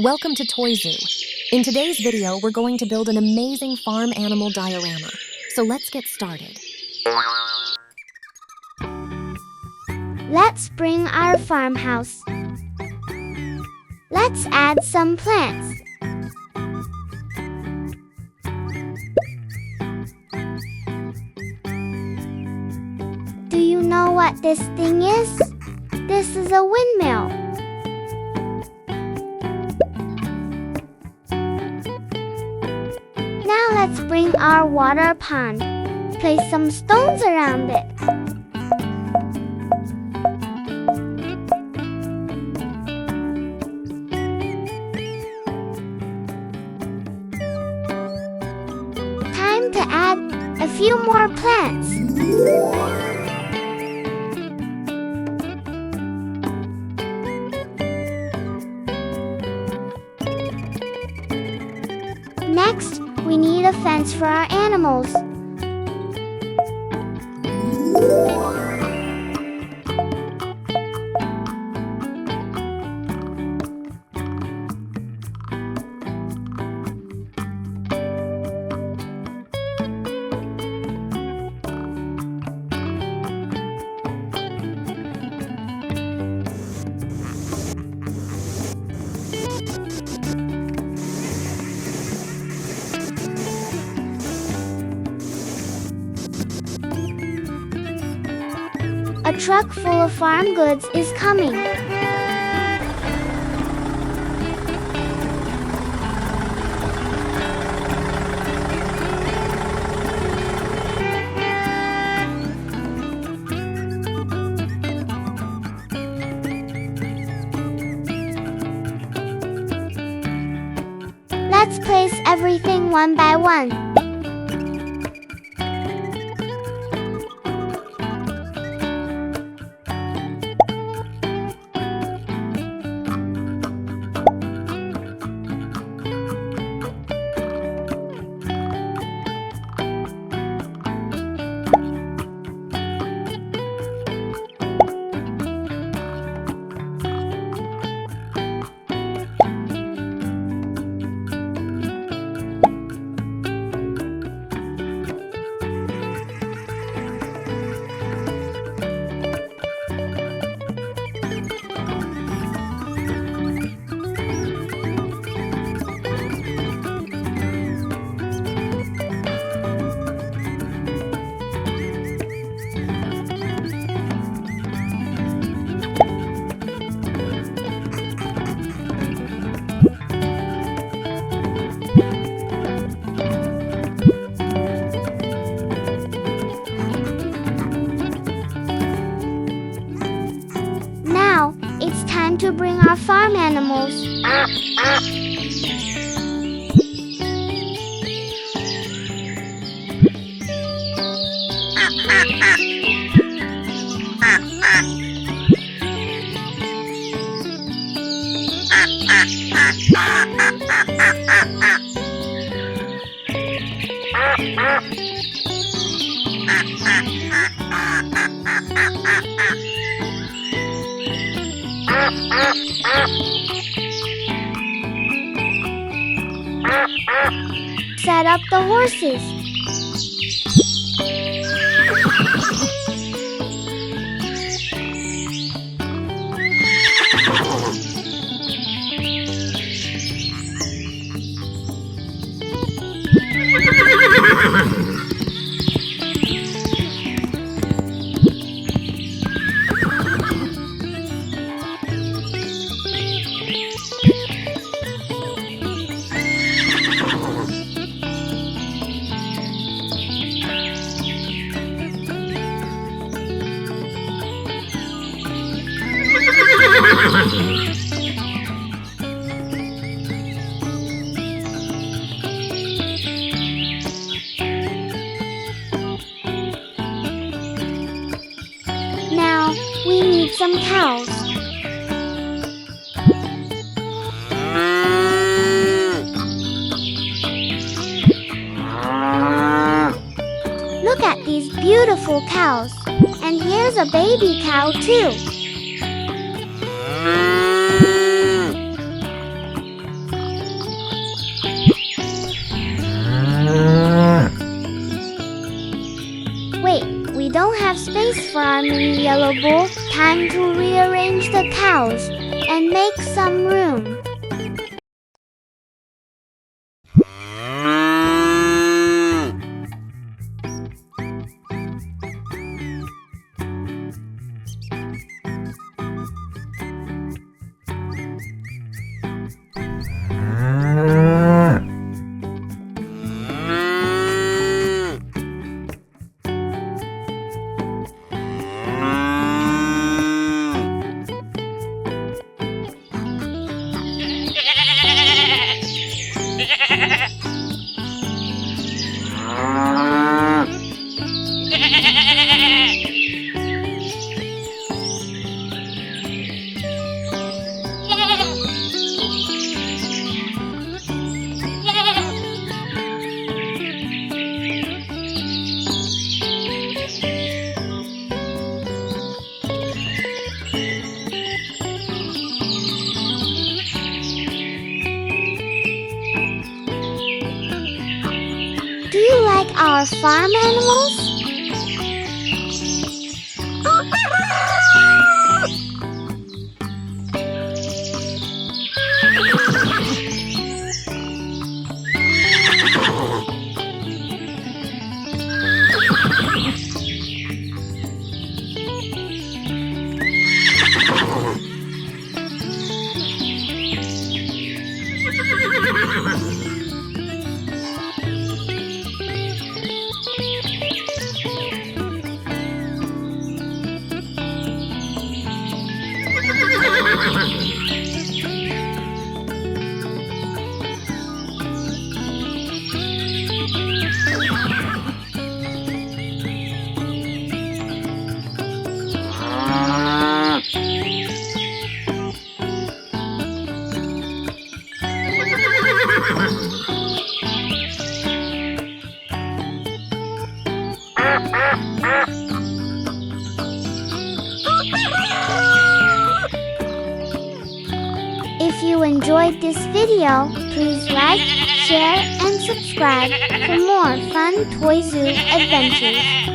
Welcome to Toy Zoo. In today's video, we're going to build an amazing farm animal diorama. So let's get started. Let's bring our farmhouse. Let's add some plants. Do you know what this thing is? This is a windmill. Now let's bring our water pond. Place some stones around it. Time to add a few more plants. Next, we need a fence for our animals. A truck full of farm goods is coming. Let's place everything one by one. It's time to bring our farm animals. Set up the horses. Now, we need some cows. Look at these beautiful cows. And here's a baby cow too. Nice farming, Yellow Bull. Time to rearrange the cows and make some room. Do you like our farm animals? If you enjoyed this video, please like, share, and subscribe for more fun Toy Zoo adventures.